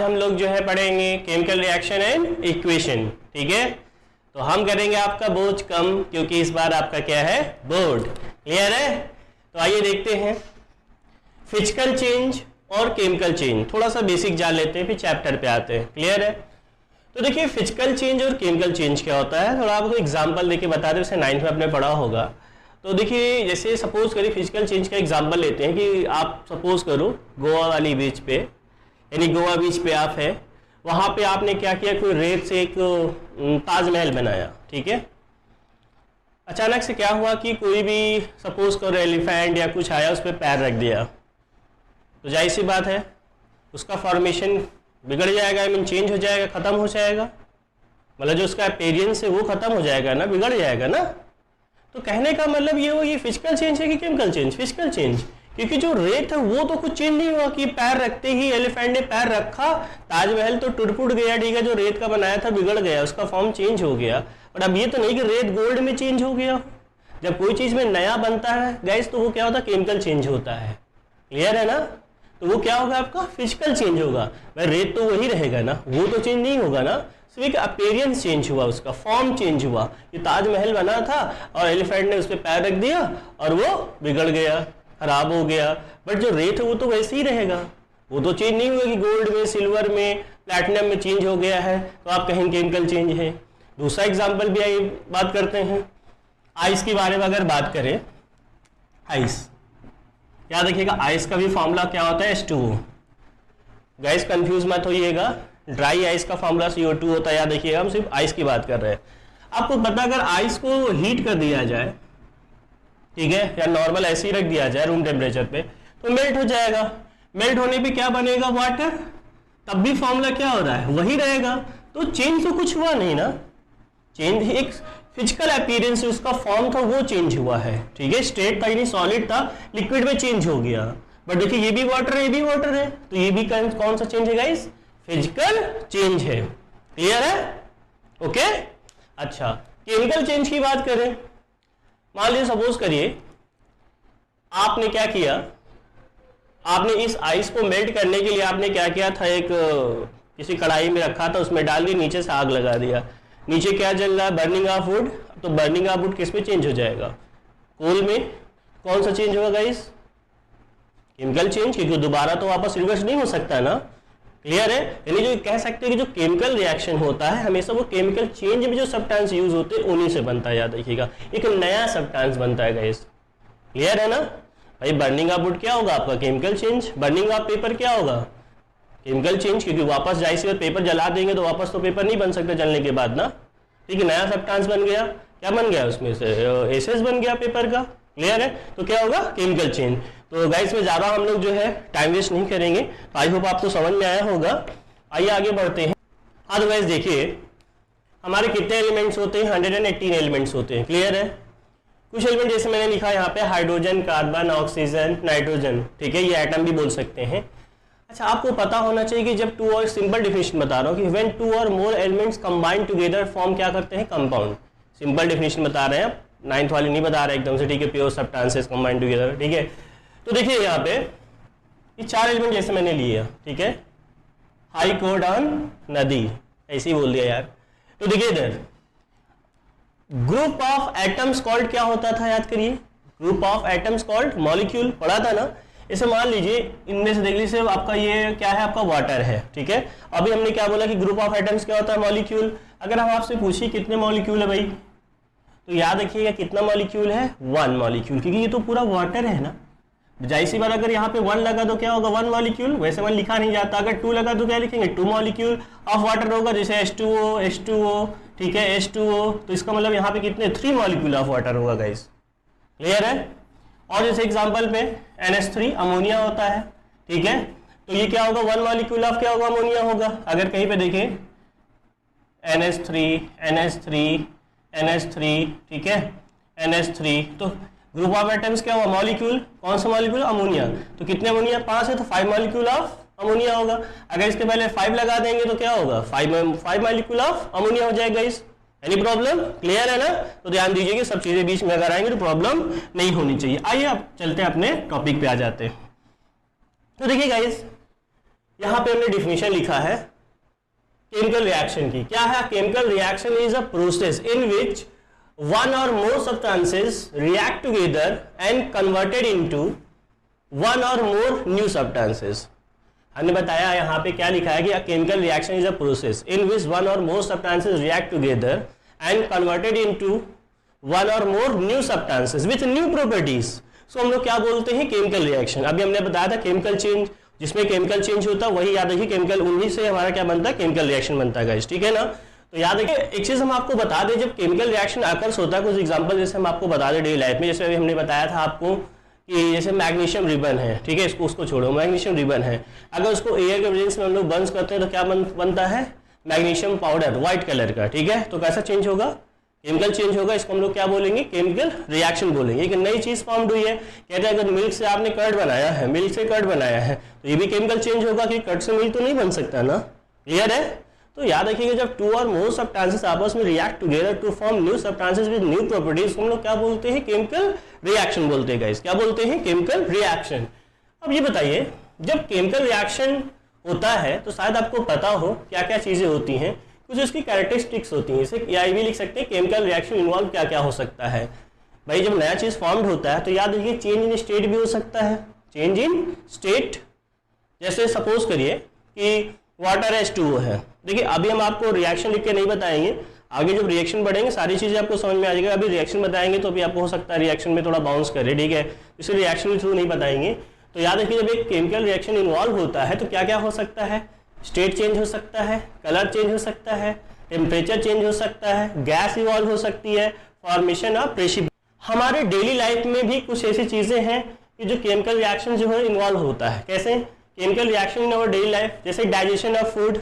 हम लोग जो है पढ़ेंगे केमिकल रिएक्शन एंड इक्वेशन, ठीक है। तो हम करेंगे आपका बोझ कम, क्योंकि इस बार आपका क्या है, बोर्ड। क्लियर है? तो आइए देखते हैं फिजिकल चेंज और केमिकल चेंज, थोड़ा सा बेसिक जान लेते हैं, फिर चैप्टर पे आते हैं। क्लियर है? तो देखिए फिजिकल चेंज और केमिकल चेंज क्या होता है, थोड़ा आपको एग्जांपल देके बता दें, उसे 9th में आपने पढ़ा होगा। तो देखिए जैसे सपोज करिए फिजिकल चेंज का एग्जांपल लेते हैं कि आप सपोज करो गोवा वाली बीच पे, यानी गोवा बीच पे आप है, वहाँ पे आपने क्या किया, कोई रेत से एक ताजमहल बनाया, ठीक है। अचानक से क्या हुआ कि कोई भी सपोज करो एलिफेंट या कुछ आया, उस पर पैर रख दिया, तो जाहिर सी बात है उसका फॉर्मेशन बिगड़ जाएगा, आई मीन चेंज हो जाएगा, खत्म हो जाएगा, मतलब जो उसका अपीयरेंस है वो खत्म हो जाएगा ना, बिगड़ जाएगा ना। तो कहने का मतलब ये हो, ये फिजिकल चेंज है कि केमिकल चेंज? फिजिकल चेंज, क्योंकि जो रेत है वो तो कुछ चेंज नहीं हुआ कि पैर रखते ही एलिफेंट ने पैर रखा, ताजमहल तो टूट फूट गया, ठीक है, जो रेत का बनाया था बिगड़ गया, उसका फॉर्म चेंज हो गया। और अब ये तो नहीं कि रेत गोल्ड में चेंज हो गया। जब कोई चीज में नया बनता है गाइस, तो वो क्या होता है, केमिकल चेंज होता है। क्लियर है ना? तो वो क्या होगा, आपका फिजिकल चेंज होगा। भाई रेत तो वही रहेगा ना, वो तो चेंज नहीं होगा ना, सिर्फ एक अपीयरेंस चेंज हुआ, उसका फॉर्म चेंज हुआ। ये ताजमहल बना था और एलिफेंट ने उस पर पैर रख दिया और वो बिगड़ गया, खराब हो गया। बट जो रेत है वो तो वैसे ही रहेगा, वो तो चेंज नहीं हुआ कि गोल्ड में, सिल्वर में, प्लैटिनम में चेंज हो गया है, तो आप कहें केमिकल चेंज है। दूसरा एग्जाम्पल भी आइए बात करते हैं, आइस के बारे में अगर बात करें, आइस, याद रखिएगा आइस का भी फॉर्मूला क्या होता है, H2O। गाइस कंफ्यूज मत होइएगा, ड्राई आइस का फॉर्मूला CO2 होता है, याद रखिएगा, हम सिर्फ आइस की बात कर रहे हैं। आपको पता अगर आइस को हीट कर दिया जाए, ठीक है, या नॉर्मल ऐसे ही रख दिया जाए रूम टेम्परेचर पे, तो मेल्ट हो जाएगा। मेल्ट होने पे क्या बनेगा, वाटर, तब भी फॉर्मूला क्या हो रहा है, वही रहेगा। तो चेंज तो कुछ हुआ नहीं ना, चेंज एक फिजिकल अपीयरेंस, उसका फॉर्म था वो चेंज हुआ है, ठीक है। स्टेट था यानी सॉलिड था, लिक्विड में चेंज हो गया। बट देखिए ये भी वाटर है, ये भी वाटर है, तो ये भी कौन सा चेंज है गाइस, फिजिकल चेंज है। क्लियर है? ओके। अच्छा, केमिकल चेंज की बात करें, मान लीजिए सपोज करिए आपने क्या किया, आपने इस आइस को मेल्ट करने के लिए आपने क्या किया था, एक किसी कढ़ाई में रखा था, उसमें डाल दी, नीचे से आग लगा दिया, नीचे क्या जल रहा है, बर्निंग ऑफ वुड। तो बर्निंग ऑफ वुड किस पे चेंज हो जाएगा, कोल में। कौन सा चेंज होगा गाइस, केमिकल चेंज, क्योंकि दोबारा तो वापस रिवर्स नहीं हो सकता ना। क्लियर है? यानी जो कह सकते हैं कि जो केमिकल रिएक्शन होता है हमेशा वो केमिकल चेंज में जो सब्सटेंस यूज होते हैं उन्हीं से बनता है, याद रखिएगा, एक नया सब्सटेंस बनता है गाइस। क्लियर है ना भाई? बर्निंग ऑफ वुड क्या होगा आपका, chemical change. Burning of paper क्या होगा, केमिकल चेंज, क्योंकि वापस जाहिर सी बात पेपर जला देंगे तो वापस तो पेपर नहीं बन सकता जलने के बाद ना, ठीक है, नया सब्सटेंस बन गया। क्या बन गया, उसमें से एसेस बन गया पेपर का। क्लियर है? तो क्या होगा, केमिकल चेंज। तो गाइस में ज्यादा हम लोग जो है टाइम वेस्ट नहीं करेंगे, तो आई होप आपको समझ में आया होगा। आइए आगे बढ़ते हैं। हाँ तो गाइस देखिए हमारे कितने एलिमेंट्स होते हैं, 118 एलिमेंट्स होते हैं। क्लियर है? कुछ एलिमेंट जैसे मैंने लिखा है यहाँ पे, हाइड्रोजन, कार्बन, ऑक्सीजन, नाइट्रोजन, ठीक है, ये एटम भी बोल सकते हैं। अच्छा, आपको पता होना चाहिए कि जब टू और सिंपल डेफिनेशन बता रहा हूँ कि व्हेन टू और more elements combine together form क्या करते हैं, कंपाउंड। सिंपल डेफिनेशन बता रहे हैं, 9th वाली नहीं बता रहे एकदम से, ठीक है, प्योर सब्सटेंसेस कंबाइन टुगेदर, ठीक है। तो देखिए यहाँ पे ये 4 एलिमेंट जैसे मैंने लिए, ठीक है, हाइकोडॉन नदी, ऐसे ही बोल दिया यार। तो देखिए इधर ग्रुप ऑफ एटम्स कॉल्ड क्या होता था, याद करिए, group of atoms called molecule, पढ़ा था ना। इसे मान लीजिए इनमें से देख लीजिए आपका ये क्या है, आपका वाटर है, ठीक है। अभी हमने क्या बोला कि ग्रुप ऑफ एटम्स क्या होता है, मॉलिक्यूल। अगर हम आपसे पूछिए कितने मॉलिक्यूल है भाई, तो याद रखिएगा कितना मॉलिक्यूल है, 1 मॉलिक्यूल, क्योंकि ये तो पूरा वाटर है ना। जाहिर सी बात अगर यहाँ पे 1 लगा तो क्या होगा, 1 मॉलिक्यूल। वैसे 1 लिखा नहीं जाता, अगर 2 लगा तो क्या लिखेंगे, 2 मॉलिक्यूल ऑफ वाटर होगा, जैसे H2O, ठीक है, H2O। तो इसका मतलब यहाँ पे कितने, 3 मॉलिक्यूल ऑफ वाटर होगा गाइस। क्लियर है? और जैसे एग्जांपल पे NH3 अमोनिया होता है, ठीक है, तो ये क्या होगा, 1 मॉलिक्यूल ऑफ क्या होगा, अमोनिया होगा। अगर कहीं पे देखें NH3, ठीक है, NH3, तो ग्रुप ऑफ एटम्स क्या हुआ, मॉलिक्यूल। कौन सा मॉलिक्यूल, अमोनिया। तो कितने अमोनिया, 5 है, तो 5 मॉलिक्यूल ऑफ अमोनिया होगा। अगर इसके पहले 5 लगा देंगे तो क्या होगा, 5 मॉलिक्यूल ऑफ अमोनिया हो जाएगा इस। Any problem? क्लियर है ना? तो ध्यान दीजिए कि सब चीजें बीच में अगर आएंगे तो प्रॉब्लम नहीं होनी चाहिए। आइए अब चलते हैं अपने टॉपिक पे आ जाते हैं। तो देखिए गाइस यहाँ पे हमने डिफिनेशन लिखा है केमिकल रिएक्शन की। क्या है? Chemical reaction is a process in which one or more substances react together and converted into one or more new substances। हमने बताया यहाँ पे क्या लिखा है कि chemical reaction is a process in which one or more substances react together and converted into one or more new substances with new properties. So हम लोग क्या बोलते हैं? Chemical reaction. अभी हमने बताया था केमिकल चेंज, जिसमें केमिकल चेंज होता है वही याद रखिए केमिकल, उन्हीं से हमारा क्या बनता है? केमिकल रिएक्शन बनता है गाइस, ठीक है ना। तो याद रखिए एक चीज हम आपको बता दें, जब केमिकल रिएक्शन अकर्स होता है, कुछ एग्जांपल जैसे हम आपको बता दें डेली लाइफ में। जैसे अभी हमने बताया था आपको कि जैसे मैग्नीशियम रिबन है, ठीक है, उसको छोड़ो, मैग्नीशियम रिबन है, अगर उसको एयर के प्रेजेंस में हम लोग बर्न करते हैं तो क्या बनता है? मैग्नीशियम पाउडर व्हाइट कलर का, ठीक है। तो कैसा चेंज होगा? केमिकल चेंज होगा। इसको हम लोग क्या बोलेंगे? केमिकल रिएक्शन बोलेंगे। एक नई चीज फॉर्म हुई है, कहते हैं अगर मिल्क से आपने कर्ड बनाया है, मिल्क से कर्ड बनाया है, तो ये भी केमिकल चेंज होगा कि कर्ड से मिल्क तो नहीं बन सकता ना, क्लियर है। तो याद रखिएगा जब टू और मोर सब्सटेंसेस आपस में react together to form new substances with new properties, हम लोग क्या बोलते हैं? केमिकल रिएक्शन बोलते हैं गाइस। क्या बोलते हैं? Chemical reaction. अब ये बताइए, जब केमिकल रिएक्शन होता है तो शायद आपको पता हो क्या क्या चीजें होती हैं, कुछ उसकी कैरेक्टरिस्टिक्स होती हैं। इसे या भी लिख सकते हैं केमिकल रिएक्शन इन्वॉल्व क्या क्या हो सकता है। भाई जब नया चीज फॉर्म्ड होता है तो याद रखिए चेंज इन स्टेट भी हो सकता है, चेंज इन स्टेट। जैसे सपोज करिए कि वाटर H2O है। देखिए अभी हम आपको रिएक्शन लिख के नहीं बताएंगे, आगे जब रिएक्शन बढ़ेंगे सारी चीजें आपको समझ में आ जाएगा। अभी रिएक्शन बताएंगे तो अभी आपको हो सकता है रिएक्शन में थोड़ा बाउंस करे, ठीक है, इसे रिएक्शन के थ्रू नहीं बताएंगे। तो याद रखिए जब एक केमिकल रिएक्शन इन्वॉल्व होता है तो क्या क्या हो सकता है? स्टेट चेंज हो सकता है, कलर चेंज हो सकता है, टेम्परेचर चेंज हो सकता है, गैस इवॉल्व हो सकती है, फॉर्मेशन ऑफ प्रेसिपिटेशन। हमारे डेली लाइफ में भी कुछ ऐसी चीजें हैं कि जो केमिकल रिएक्शन जो है इन्वॉल्व होता है। कैसे? Chemical reaction in our daily life, जैसे डाइजेशन ऑफ फूड,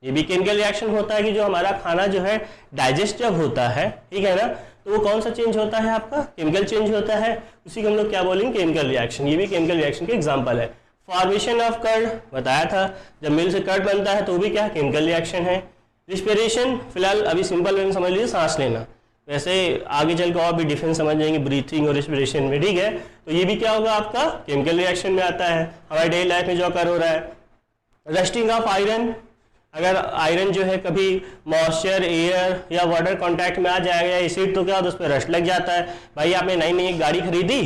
ये भी केमिकल रिएक्शन होता है कि जो हमारा खाना जो है डाइजेस्ट जब होता है, ठीक है ना, तो वो कौन सा चेंज होता है? आपका केमिकल चेंज होता है, उसी को हम लोग क्या बोलेंगे? Chemical reaction. ये भी केमिकल रिएक्शन के एग्जांपल है। फॉर्मेशन ऑफ कर्ड बताया था, जब मिल्क से कर्ड बनता है तो भी क्या? केमिकल रिएक्शन है। रिस्पिरेशन, फिलहाल अभी सिंपल वे में समझ लीजिए सांस लेना, वैसे आगे चल कर और भी डिफरेंस समझ जाएंगे ब्रीथिंग और रिस्पिरेशन में, ठीक है। तो ये भी क्या होगा? आपका केमिकल रिएक्शन में आता है, हमारे डेली लाइफ में जो अकर हो रहा है। रस्टिंग ऑफ आयरन, अगर आयरन जो है कभी मॉइस्चर, एयर या वाटर कांटेक्ट में आ जाएगा या एसिड तो क्या होता है? उस पर रस्ट लग जाता है। भाई आपने नई नई एक गाड़ी खरीदी,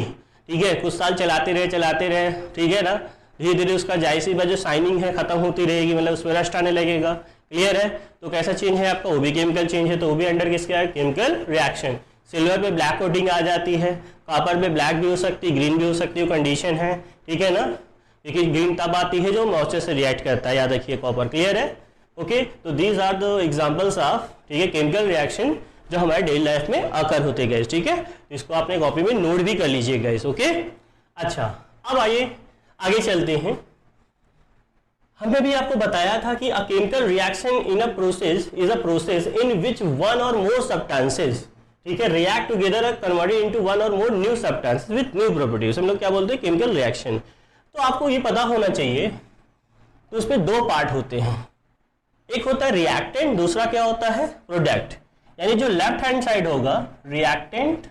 ठीक है, कुछ साल चलाते रहे, ठीक है ना, धीरे धीरे उसका जायसी जो शाइनिंग है खत्म होती रहेगी, मतलब उसमें रस्ट आने लगेगा, क्लियर है। तो कैसा चेंज है आपका? वो भी केमिकल चेंज है, तो वो भी अंडर किसका है? Chemical reaction. सिल्वर पे ब्लैक कोटिंग आ जाती है, कॉपर पे ब्लैक भी हो सकती है, ग्रीन भी हो सकती है, कंडीशन है, ठीक है ना। लेकिन ग्रीन तब आती है जो मॉइस्चर से रिएक्ट करता है, याद रखिए कॉपर, क्लियर है। ओके, तो these are the examples of, ठीक है, केमिकल रिएक्शन जो हमारे डेली लाइफ में अकर होते गए, ठीक है। इसको आपने कॉपी में नोट भी कर लीजिए गाइस, ओके। अच्छा, अब आइए आगे चलते हैं। हमने भी आपको बताया था कि अ chemical reaction in a process is a process in which one or more substances, ठीक है, रिएक्ट टुगेदर और converted into one or more new substances with new properties, हम लोग क्या बोलते हैं? Chemical reaction. तो आपको ये पता होना चाहिए, तो उसमें दो पार्ट होते हैं, एक होता है रिएक्टेंट, दूसरा क्या होता है? प्रोडक्ट। यानी जो लेफ्ट हैंड साइड होगा रिएक्टेंट,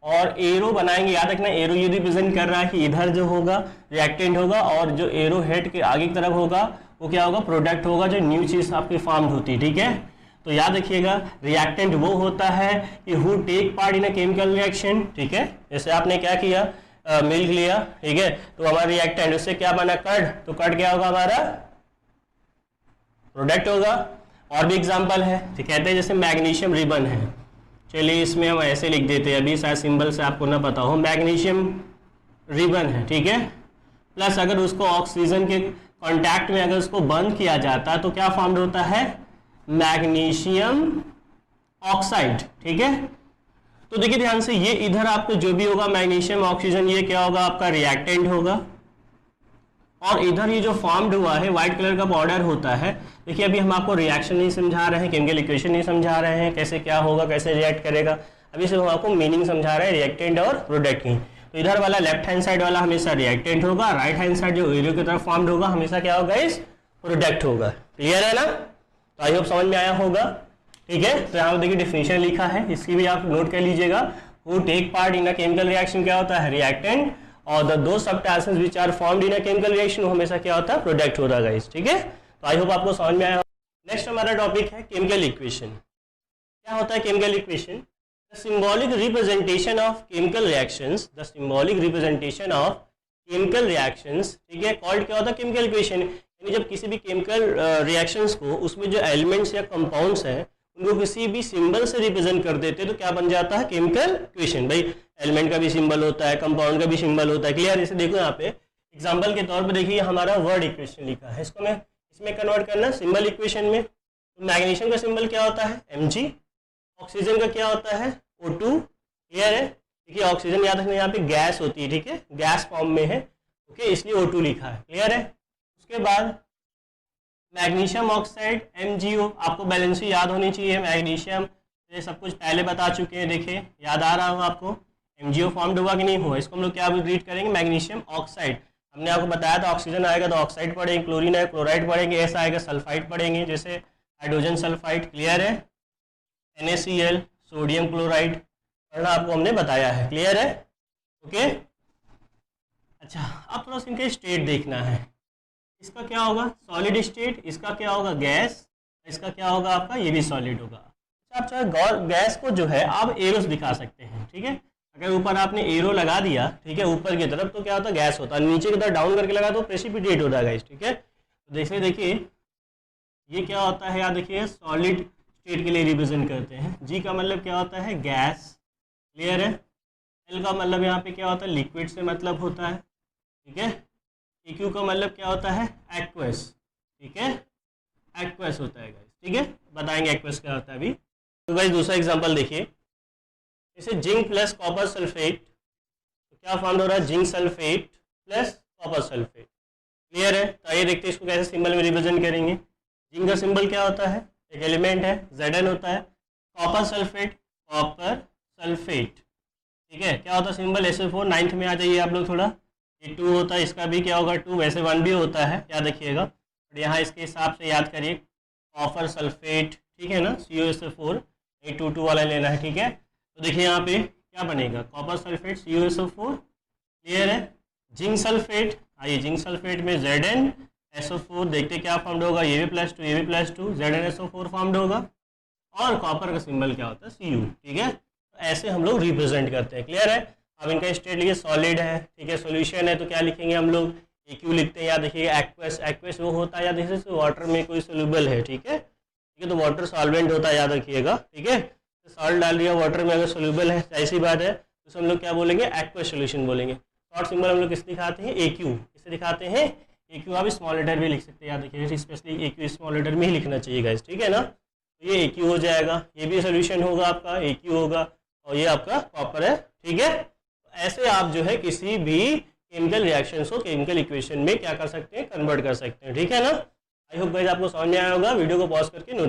और एरो बनाएंगे, याद रखना एरो ये रिप्रेजेंट कर रहा है कि इधर जो होगा रिएक्टेंट होगा, और जो एरो हेड के आगे की तरफ होगा वो क्या होगा? प्रोडक्ट होगा, जो न्यू चीज आपकी फॉर्म होती है, ठीक है। तो याद रखिएगा रिएक्टेंट वो होता है कि who take part in a chemical reaction, ठीक है। जैसे आपने क्या किया, मिल्क लिया, ठीक है, तो हमारा रिएक्टेंट, उससे क्या बना? कर्ड, तो कर्ड क्या होगा? हमारा प्रोडक्ट होगा। और भी एग्जाम्पल है, तो कहते हैं जैसे मैग्नीशियम रिबन है, चलिए इसमें हम ऐसे लिख देते हैं, अभी शायद सिंबल से आपको ना पता हो, मैग्नीशियम रिबन है, ठीक है। प्लस अगर उसको ऑक्सीजन के कांटेक्ट में अगर उसको बंद किया जाता है तो क्या फॉर्म होता है? मैग्नीशियम ऑक्साइड, ठीक है। तो देखिए ध्यान से, ये इधर आपको जो भी होगा मैग्नीशियम ऑक्सीजन, ये क्या होगा? आपका रिएक्टेंट होगा। और इधर ये जो फॉर्म्ड हुआ है व्हाइट कलर का पाउडर होता है। देखिए अभी हम आपको रिएक्शन नहीं समझा रहे हैं, केमिकल इक्वेशन नहीं समझा रहे हैं, कैसे क्या होगा, कैसे रिएक्ट करेगा, अभी सिर्फ हम आपको मीनिंग समझा रहे हैं रिएक्टेंट और प्रोडक्ट की। तो इधर वाला लेफ्ट हैंड साइड वाला हमेशा रिएक्टेंट होगा, राइट हैंड साइड जो एरो की तरफ फॉर्म्ड होगा हमेशा क्या होगा? इस प्रोडक्ट होगा, क्लियर है ना। तो आई होप समझ में आया होगा, ठीक है। तो यहाँ देखिए डिफिनेशन लिखा है, इसकी भी आप नोट कर लीजिएगा। Who take part in a chemical reaction क्या होता है? रिएक्टेंट। और दो substances which are formed in a chemical reaction वो हमेशा क्या होता है, प्रोडक्ट होता है गाइस, ठीक है। तो आई होप आपको समझ में आया। नेक्स्ट हमारा टॉपिक है केमिकल इक्वेशन। क्या होता है chemical equation? The symbolic representation of chemical reactions, the symbolic representation of chemical reactions, ठीक है, कॉल्ड क्या होता है, केमिकल इक्वेशन। यानी जब किसी भी केमिकल रिएक्शंस को उसमें जो एलिमेंट्स या कंपाउंड्स हैं उनको किसी भी सिंबल से रिप्रेजेंट कर देते हैं तो क्या बन जाता है, केमिकल इक्वेशन। भाई एलिमेंट का भी सिंबल होता है, कंपाउंड का भी सिंबल होता है, क्लियर। इसे देखो यहाँ पे एग्जांपल के तौर पे देखिए हमारा वर्ड इक्वेशन लिखा है, इसको मैं इसमें कन्वर्ट करना सिंबल इक्वेशन में। तो मैग्नीशियम का सिंबल क्या होता है, Mg। ऑक्सीजन का क्या होता है, O2, क्लियर है। देखिए ऑक्सीजन याद रखना यहाँ पे गैस होती है, ठीक है, गैस फॉर्म में है, ओके, इसलिए O2 लिखा है, क्लियर है। उसके बाद मैग्नीशियम ऑक्साइड MgO, आपको बैलेंसी याद होनी चाहिए। मैग्नीशियम ये सब कुछ पहले बता चुके हैं, देखिए याद आ रहा हो आपको। MgO फॉर्म्ड हुआ कि नहीं हुआ, इसको हम लोग क्या रीड करेंगे, मैग्नीशियम ऑक्साइड। हमने आपको बताया था ऑक्सीजन आएगा तो ऑक्साइड पढ़ेंगे, क्लोरीन आएगा क्लोराइड पढ़ेंगे, ऐसा आएगा सल्फाइड पढ़ेंगे, जैसे हाइड्रोजन सल्फाइड, क्लियर है। NaCl, सोडियम क्लोराइड पढ़ना आपको हमने बताया है, क्लियर है, ओके। अच्छा अब थोड़ा सा इनका स्टेट देखना है। इसका क्या होगा, सॉलिड स्टेट, इसका क्या होगा, गैस, इसका क्या होगा आपका, ये भी सॉलिड होगा। अच्छा आप चाहे गैस को जो है आप एरोस दिखा सकते हैं, ठीक है। अगर ऊपर आपने एरो लगा दिया, ठीक है, ऊपर की तरफ, तो क्या होता है, गैस होता है। नीचे की तरफ डाउन करके लगा तो प्रेसिपिटेट होता है गाइस, ठीक है। तो देखिए ये क्या होता है, याद रखिए सॉलिड स्टेट के लिए रिप्रेजेंट करते हैं। जी का मतलब क्या होता है, गैस, क्लियर है। एल का मतलब यहाँ पे क्या होता है, लिक्विड से मतलब होता है, ठीक है। EQ का मतलब क्या होता है, एक्वस, ठीक है, एक्वस होता है गाइस, ठीक है, बताएंगे एक्वस क्या होता है अभी। तो गाइस दूसरा एग्जांपल देखिए, जैसे जिंक प्लस कॉपर सल्फेट, तो क्या फॉर्म हो रहा है, zinc sulphate plus copper sulphate, clear है। तो आइए देखते हैं इसको कैसे सिंबल में रिप्रेजेंट करेंगे। जिंक का सिंबल क्या होता है, एक एलिमेंट है, Zn होता है। कॉपर सल्फेट, ठीक है, क्या होता है सिंबल, SO4। 9th में आ जाइए आप लोग थोड़ा, ये 2 होता है, इसका भी क्या होगा 2, वैसे 1 भी होता है, याद रखिएगा। और यहाँ इसके हिसाब से याद करिए, कॉपर सल्फेट, ठीक है ना, CuSO4, ये 2 वाला लेना है, ठीक है। तो देखिए यहाँ पे क्या बनेगा, कॉपर सल्फेट CuSO4, क्लियर है। जिंक सल्फेट, आइए जिंक सल्फेट में ZnSO4, देखते क्या फॉर्म्ड होगा, ये भी +2, ये भी +2, ZnSO4 फॉर्म्ड होगा। और कॉपर का सिंबल क्या होता है, Cu, ठीक है। तो ऐसे हम लोग रिप्रेजेंट करते हैं, क्लियर है। अब इनका स्टेट लिखिए सॉलिड है, ठीक है, सॉल्यूशन है, तो क्या लिखेंगे हम लोग, EQ लिखते हैं, याद देखिएगा। एक्वस, एक्वस वो होता है, याद जैसे वाटर में कोई सोल्यूबल है, ठीक है, तो वाटर सॉल्वेंट होता है, याद रखिएगा, ठीक है। तो सॉल्ट डाल दिया वाटर में, अगर सोल्यूबल है ऐसी बात है, तो हम लोग क्या बोलेंगे, एक्वस सोल्यूशन बोलेंगे। शॉर्ट सिंबल हम लोग किस दिखाते हैं, AQ, किसे दिखाते हैं, AQ। आप स्मॉल लेटर भी लिख सकते हैं, याद रखिएगा, स्पेशली AQ स्मॉल लेटर में ही लिखना चाहिए गाइस, ठीक है ना। तो ये AQ हो जाएगा, ये भी सोल्यूशन होगा आपका, AQ होगा, और ये आपका कॉपर है, ठीक है। ऐसे आप जो है किसी भी केमिकल रिएक्शंस को केमिकल इक्वेशन में क्या कर सकते हैं, कन्वर्ट कर सकते हैं, ठीक है ना। आई होप गाइस आपको समझ में आया होगा। वीडियो को पॉज करके नोट